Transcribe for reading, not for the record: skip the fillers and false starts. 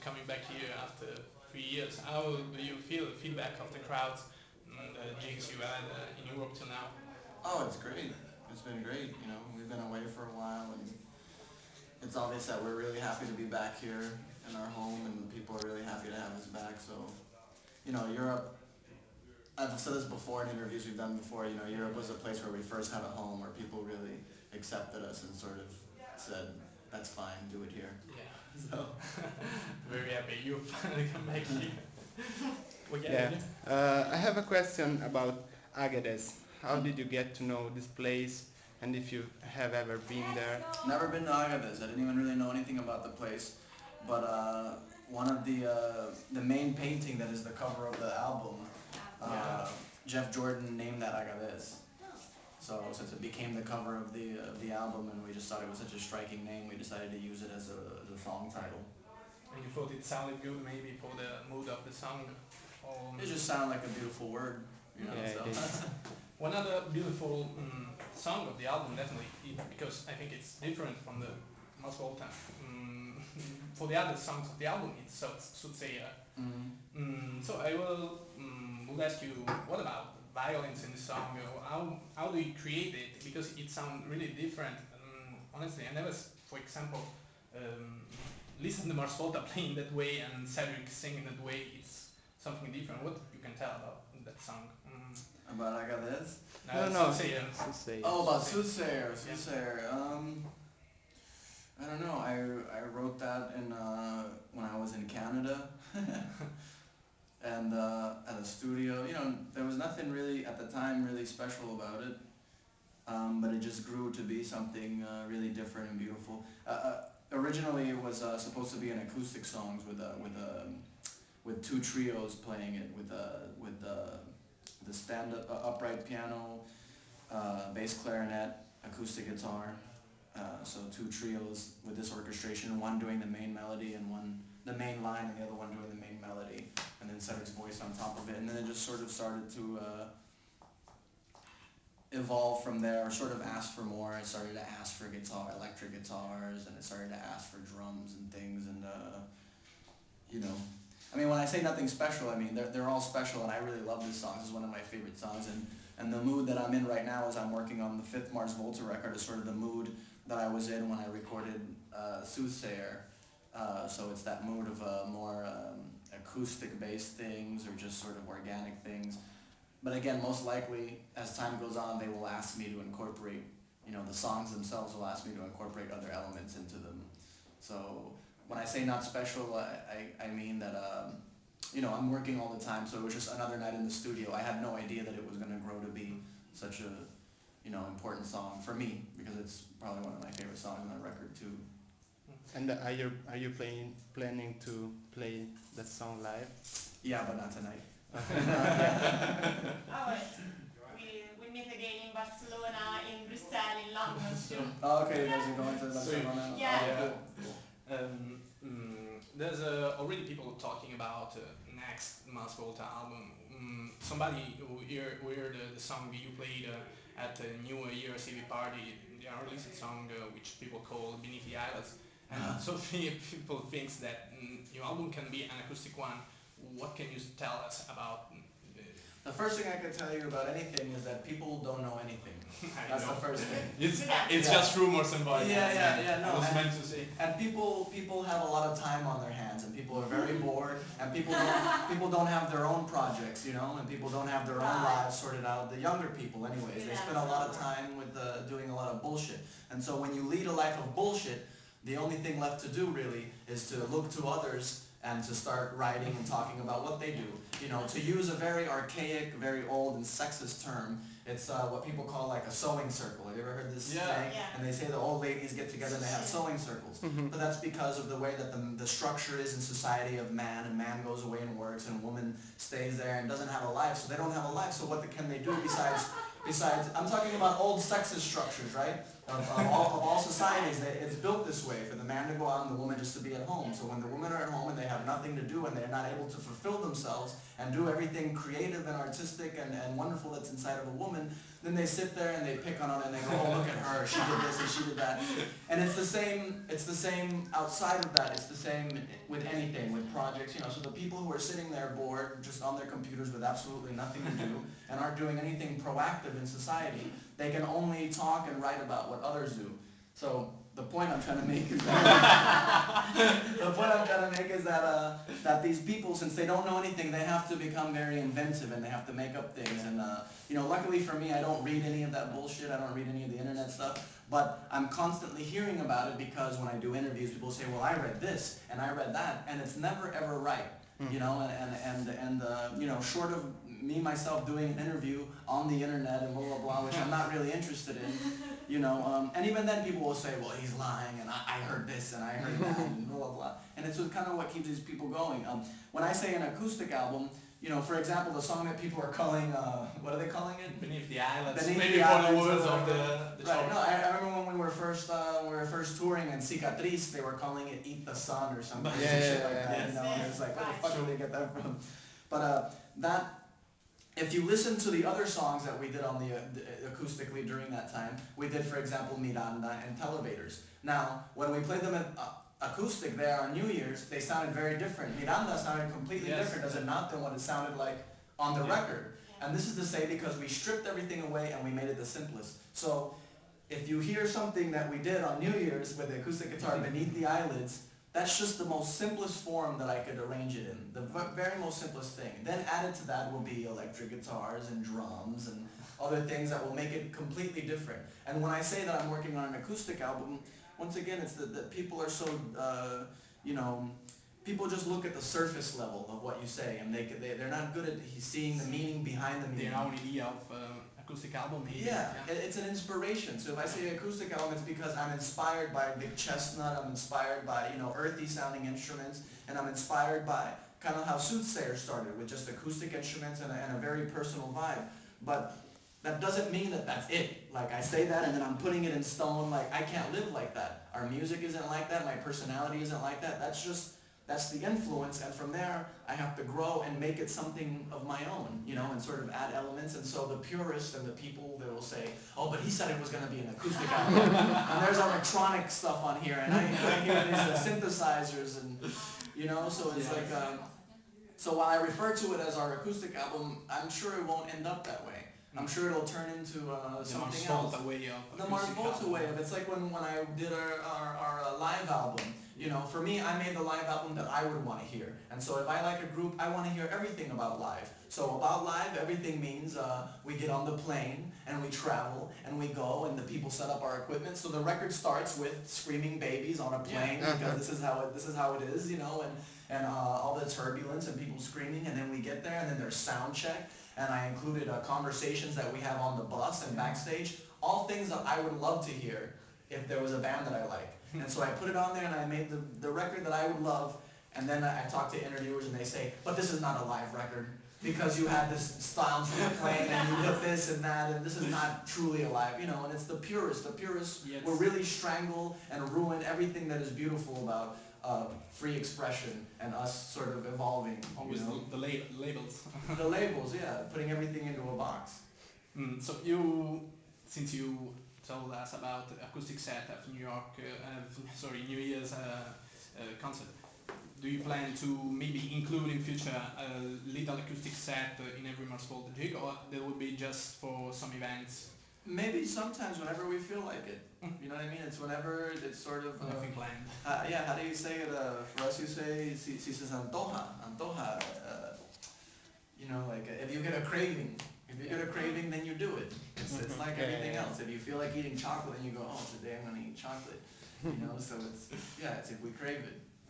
coming back here after 3 years. How do you feel the feedback of the crowds and the gigs you had in Europe till now? Oh, it's great. It's been great. You know, we've been away for a while, and it's obvious that we're really happy to be back here in our home, and people are really happy to have us back. So, you know, Europe. I've said this before in interviews we've done before. You know, Europe was a place where we first had a home, where people really accepted us and sort of said, "That's fine, do it here." Yeah. So. Very happy you finally come back here. Yeah. I have a question about Agadez. How did you get to know this place, and if you have ever been there? Never been to Agadez. I didn't even really know anything about the place. But one of the main painting that is the cover of the album, Jeff Jordan named that Agadez. So since it became the cover of the album, and we just thought it was such a striking name, we decided to use it as a song title. And you thought it sounded good maybe for the mood of the song? Or It just sounded like a beautiful word, you know. Yeah, So. one other beautiful song of the album, definitely, because I think it's different from the Mars Volta. For the other songs of the album, it's Soothsayer. So I will ask you, what about violins in the song? How do you create it? Because it sounds really different. Honestly, I never, for example, listen to Mars Volta playing that way and Cedric singing that way. It's something different. What you can tell about that song? About Agadez? No. Soothsayer. Oh, about Soothsayer. I don't know. I wrote that when I was in Canada, and at a studio. You know, there was nothing really at the time really special about it, but it just grew to be something really different and beautiful. Originally, it was supposed to be an acoustic songs with two trios playing it with the stand-up upright piano, bass clarinet, acoustic guitar. So two trios with this orchestration, one doing the main melody and one the main line, and the other one doing the main melody, and then Cedric's voice on top of it. And then it just sort of started to evolve from there, or sort of ask for more. I started to ask for electric guitars, and it started to ask for drums and things, and you know. I mean, when I say nothing special, I mean they're all special, and I really love this song. This is one of my favorite songs, and the mood that I'm in right now as I'm working on the 5th Mars Volta record is sort of the mood that I was in when I recorded Soothsayer. So it's that mood of more acoustic-based things, or just sort of organic things. But again, most likely, as time goes on, they will ask me to incorporate, you know, the songs themselves will ask me to incorporate other elements into them. So when I say not special, I mean that, you know, I'm working all the time, so it was just another night in the studio. I had no idea that it was going to grow to be such a, you know, important song for me, because it's probably one of my favorite songs on the record too. And are you planning to play that song live? Yeah, but not tonight. We meet again in Barcelona, in Brussels, in London too. Oh, okay, you guys are going to Barcelona? Yeah. There's already people talking about next Mars Volta album. Somebody who heard the song you played at the New Year's Eve party, the unreleased song which people call Beneath the Islands. And so people think that your album can be an acoustic one. What can you tell us about? The first thing I can tell you about anything is that people don't know anything. That's the first thing. It's just rumors and voices. Yeah. No, I was meant to say. And people have a lot of time on their hands, and people are very bored, and people don't have their own projects, you know, and people don't have their own lives sorted out. The younger people, anyways, they spend a lot of time with doing a lot of bullshit. And so when you lead a life of bullshit, the only thing left to do really is to look to others and to start writing and talking about what they do. You know, to use a very archaic, very old and sexist term, it's what people call like a sewing circle. Have you ever heard this saying? Yeah. And they say the old ladies get together and they have sewing circles. But that's because of the way that the structure is in society of man, and man goes away and works, and woman stays there and doesn't have a life, so they don't have a life. So what can they do besides I'm talking about old sexist structures, right? of all societies, it's built this way, for the man to go out and the woman just to be at home. So when the women are at home and they have nothing to do and they're not able to fulfill themselves and do everything creative and artistic and wonderful that's inside of a woman, then they sit there and they pick on it and they go, oh, look at her, she did this and she did that. And it's the same outside of that. It's the same with anything, with projects, you know. So the people who are sitting there bored, just on their computers with absolutely nothing to do and aren't doing anything proactive in society, they can only talk and write about what others do. So the point I'm trying to make is that that these people, since they don't know anything, they have to become very inventive and they have to make up things. And you know, luckily for me, I don't read any of that bullshit. I don't read any of the internet stuff. But I'm constantly hearing about it because when I do interviews, people say, well, I read this and I read that, and it's never ever right. You know, and you know, short of me myself doing an interview on the internet and blah blah blah, which I'm not really interested in, you know, and even then people will say, well, he's lying, and I heard this and I heard that and blah blah blah, and it's kind of what keeps these people going. When I say an acoustic album, you know, for example, the song that people are calling, what are they calling it? Beneath the Islands. Beneath Maybe the for Islands, the words of the right. song. No, I remember when we were first touring in Cicatriz, they were calling it "Eat the Sun" or something, shit like that. You know, and it was like, where the fuck did they get that from? But that, if you listen to the other songs that we did on the acoustically during that time, we did, for example, Miranda and Televators. Now, when we played them at acoustic there on New Year's, they sounded very different. Miranda sounded completely different, does it not, than what it sounded like on the record. And this is to say because we stripped everything away and we made it the simplest. So if you hear something that we did on New Year's with the acoustic guitar, Beneath the Eyelids, that's just the most simplest form that I could arrange it in. The very most simplest thing. Then added to that will be electric guitars and drums and other things that will make it completely different. And when I say that I'm working on an acoustic album, once again, it's that people are so, you know, people just look at the surface level of what you say, and they're not good at seeing the meaning behind the meaning. The own idea of acoustic album. Yeah, it's an inspiration. So if I say acoustic album, it's because I'm inspired by Big Chestnut, I'm inspired by, you know, earthy sounding instruments, and I'm inspired by kind of how Soothsayer started with just acoustic instruments and a very personal vibe. But that doesn't mean that that's it. Like, I say that and then I'm putting it in stone. Like, I can't live like that. Our music isn't like that. My personality isn't like that. That's the influence. And from there, I have to grow and make it something of my own, you know, and sort of add elements. And so the purists and the people, they will say, oh, but he said it was going to be an acoustic album. And there's electronic stuff on here. And I hear these synthesizers and, you know, so it's like, so while I refer to it as our acoustic album, I'm sure it won't end up that way. I'm sure it'll turn into something else. The Mars Volta way of it's like when I did our live album. You know, for me, I made the live album that I would want to hear. And so if I like a group, I want to hear everything about live. So about live, everything means we get on the plane and we travel and we go and the people set up our equipment. So the record starts with screaming babies on a plane because this is how it is, you know, and all the turbulence and people screaming, and then we get there and then there's sound check. And I included conversations that we have on the bus and backstage, all things that I would love to hear if there was a band that I like. And so I put it on there and I made the record that I would love, and then I talk to interviewers and they say, but this is not a live record because you had this sounds from the plane and you put this and that, and this is not truly alive, you know. And it's the purists. The purists will really strangle and ruin everything that is beautiful about free expression and us sort of evolving. Always, you know? the labels. The labels, yeah, putting everything into a box. So since you told us about the acoustic set of New Year's concert, do you plan to maybe include in future a little acoustic set in every Mars Volta gig, or that would be just for some events? Maybe sometimes whenever we feel like it. You know what I mean? It's whenever it's sort of... nothing planned. Yeah, how do you say it? For us you say, si se antoja. Antoja. You know, like if you get a craving. If you get a craving, then you do it. It's like everything else. If you feel like eating chocolate, then you go, oh, today I'm going to eat chocolate. You know, so it's if we crave it.